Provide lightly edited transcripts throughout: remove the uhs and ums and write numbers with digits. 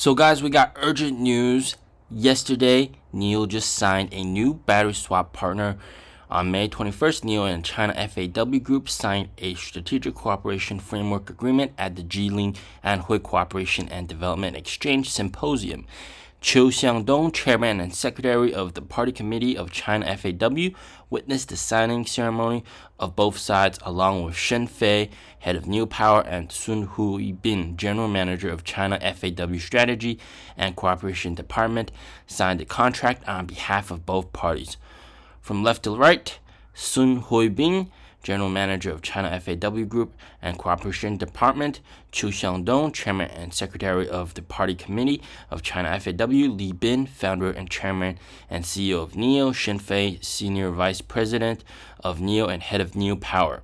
So guys, we got urgent news. Yesterday, Nio just signed a new battery swap partner. On May 21st, Nio and China FAW Group signed a strategic cooperation framework agreement at the Jilin Anhui Cooperation and Development Exchange Symposium. Qiu Xiangdong, chairman and secretary of the Party Committee of China FAW, witnessed the signing ceremony of both sides, along with Shen Fei, head of New Power, and Sun Huibin, general manager of China FAW Strategy and Cooperation Department, signed the contract on behalf of both parties. From left to right, Sun Huibin, general manager of China FAW Group and Cooperation Department; Qiu Xiangdong, chairman and secretary of the Party Committee of China FAW; Li Bin, founder and chairman and CEO of Nio; Shen Fei, senior vice president of Nio and head of New Power.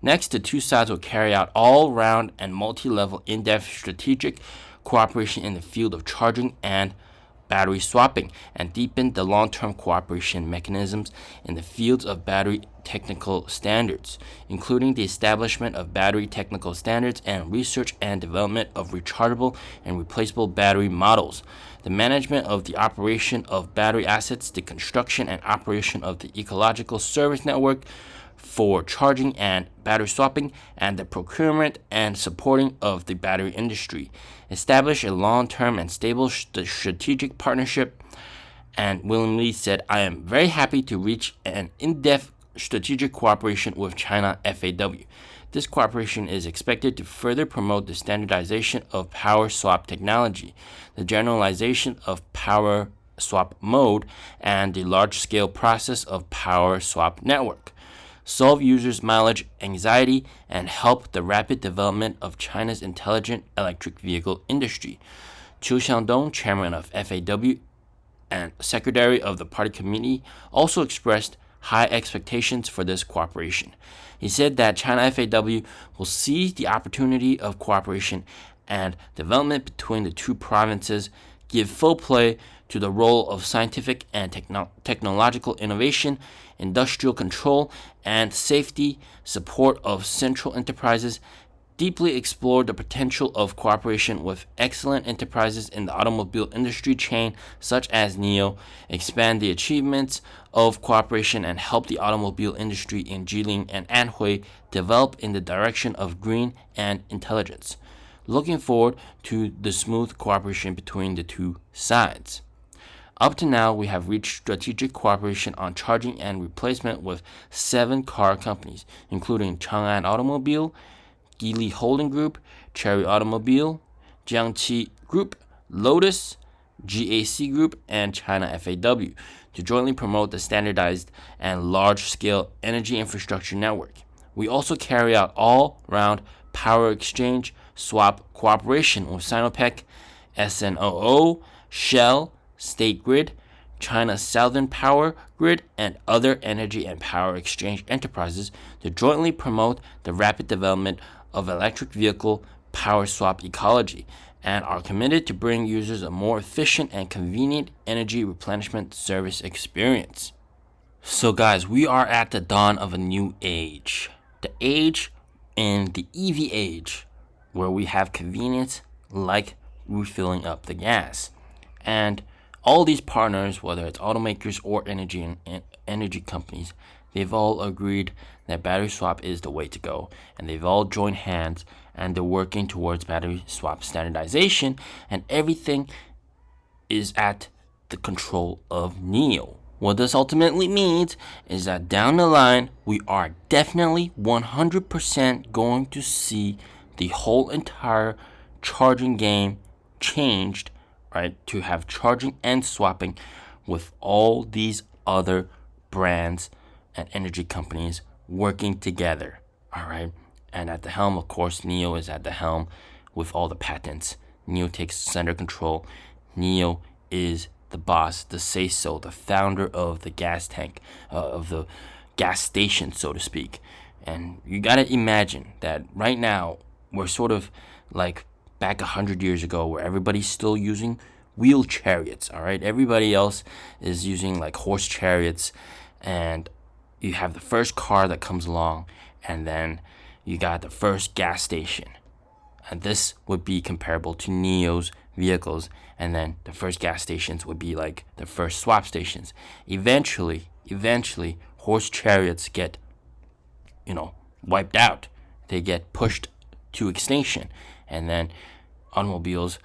Next, the two sides will carry out all-round and multi-level in-depth strategic cooperation in the field of charging and battery swapping, and deepen the long-term cooperation mechanisms in the fields of battery technical standards, including the establishment of battery technical standards and research and development of rechargeable and replaceable battery models, the management of the operation of battery assets, the construction and operation of the ecological service network for charging and battery swapping, and the procurement and supporting of the battery industry. Establish a long-term and stable strategic partnership. And willingly said, I am very happy to reach an in-depth strategic cooperation with China FAW. This cooperation is expected to further promote the standardization of power swap technology, the generalization of power swap mode, and the large-scale process of power swap network, solve users' mileage anxiety, and help the rapid development of China's intelligent electric vehicle industry. Qiu Xiangdong, chairman of FAW and secretary of the Party Committee, also expressed high expectations for this cooperation. He said that China FAW will seize the opportunity of cooperation and development between the two provinces, give full play to the role of scientific and technological innovation, industrial control and safety, support of central enterprises, deeply explore the potential of cooperation with excellent enterprises in the automobile industry chain such as Nio, expand the achievements of cooperation and help the automobile industry in Jilin and Anhui develop in the direction of green and intelligence. Looking forward to the smooth cooperation between the two sides. Up to now, we have reached strategic cooperation on charging and replacement with 7 car companies, including Chang'an Automobile, Geely Holding Group, Chery Automobile, Jiangqi Group, Lotus, GAC Group, and China FAW, to jointly promote the standardized and large-scale energy infrastructure network. We also carry out all-round power exchange swap cooperation with Sinopec, SNOO, Shell, State Grid, China Southern Power Grid, and other energy and power exchange enterprises to jointly promote the rapid development of electric vehicle power swap ecology, and are committed to bring users a more efficient and convenient energy replenishment service experience. So guys, we are at the dawn of a new age. The age in the EV age, where we have convenience like refilling up the gas. And all these partners, whether it's automakers or energy companies, they've all agreed that battery swap is the way to go, and they've all joined hands and they're working towards battery swap standardization, and everything is at the control of Nio. What this ultimately means is that down the line, we are definitely 100% going to see the whole entire charging game changed, right, to have charging and swapping with all these other brands and energy companies working together, all right? And at the helm, of course, Nio is at the helm with all the patents. Nio takes center control. Nio is the boss, the say-so, the founder of the gas tank, of the gas station, so to speak. And you gotta imagine that right now, we're sort of like back 100 years ago, where everybody's still using wheel chariots, all right? Everybody else is using like horse chariots, and you have the first car that comes along, and then you got the first gas station. And this would be comparable to Nio's vehicles. And then the first gas stations would be like the first swap stations. Eventually, horse chariots get, wiped out. They get pushed to extinction. And then automobiles,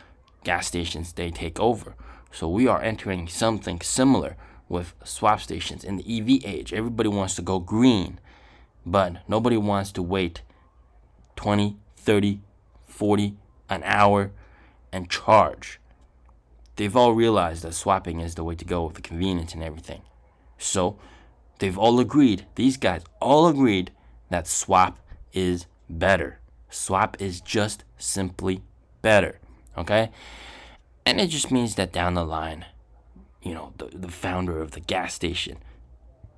gas stations, they take over. So we are entering something similar with swap stations in the EV age. Everybody wants to go green, but nobody wants to wait 20, 30, 40 an hour and charge. They've all realized that swapping is the way to go with the convenience and everything. So they've all agreed, these guys all agreed that swap is better. Swap is just simply better, okay? And it just means that down the line, the founder of the gas station,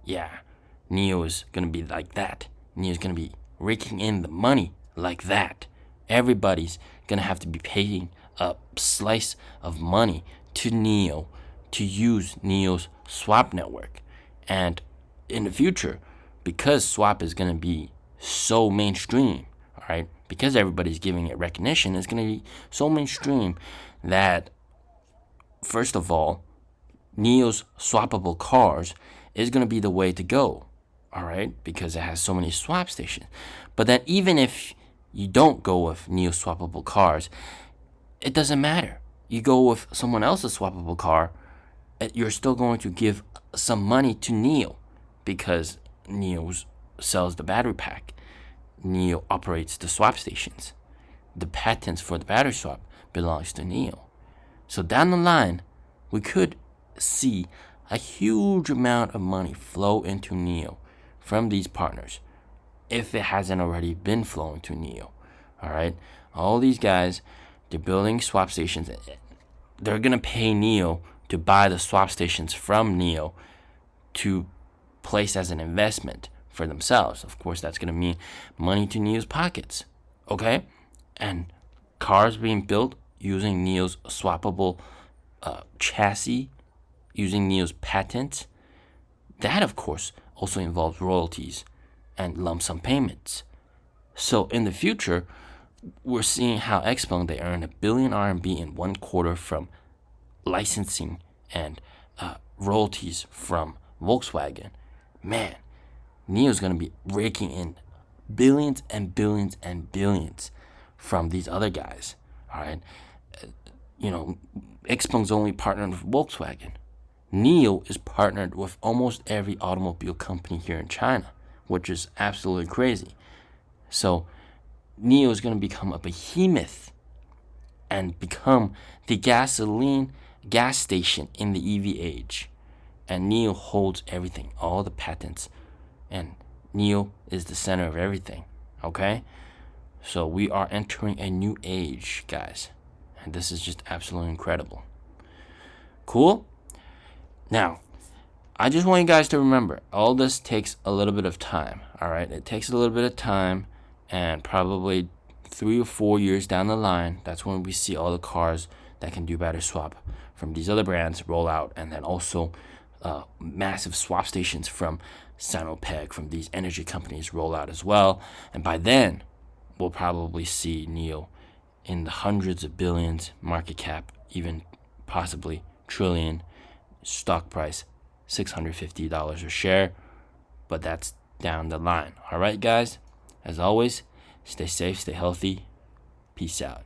Nio is going to be like that. Nio is going to be raking in the money like that. Everybody's going to have to be paying a slice of money to Nio to use Nio's swap network. And in the future, because swap is going to be so mainstream, all right, because everybody's giving it recognition, it's going to be so mainstream that, first of all, Nio's swappable cars is going to be the way to go, all right, because it has so many swap stations. But then even if you don't go with Nio swappable cars, it doesn't matter. You go with someone else's swappable car, you're still going to give some money to Nio because Nio sells the battery pack. Nio operates the swap stations. The patents for the battery swap belongs to Nio. So down the line, we could see a huge amount of money flow into Nio from these partners, if it hasn't already been flowing to Nio. All right, all these guys, they're building swap stations. They're gonna pay Nio to buy the swap stations from Nio to place as an investment for themselves. Of course, that's gonna mean money to Nio's pockets. Okay, and cars being built using Nio's swappable chassis, using Nio's patents, that of course also involves royalties and lump sum payments. So in the future, we're seeing how XPeng, they earn 1 billion RMB in 1 quarter from licensing and royalties from Volkswagen. Man, Nio's gonna be raking in billions and billions and billions from these other guys. All right, XPeng's only partnered with Volkswagen. Nio is partnered with almost every automobile company here in China, which is absolutely crazy. So Nio is going to become a behemoth and become the gasoline gas station in the EV age. And Nio holds everything, all the patents. And Nio is the center of everything, okay? So we are entering a new age, guys. And this is just absolutely incredible. Cool? Now, I just want you guys to remember, all this takes a little bit of time, all right? It takes a little bit of time, and probably 3 or 4 years down the line, that's when we see all the cars that can do battery swap from these other brands roll out, and then also massive swap stations from Sinopec, from these energy companies roll out as well. And by then, we'll probably see Nio in the hundreds of billions market cap, even possibly trillion, stock price $650 a share, but that's down the line. All right, guys, as always, stay safe, stay healthy. Peace out.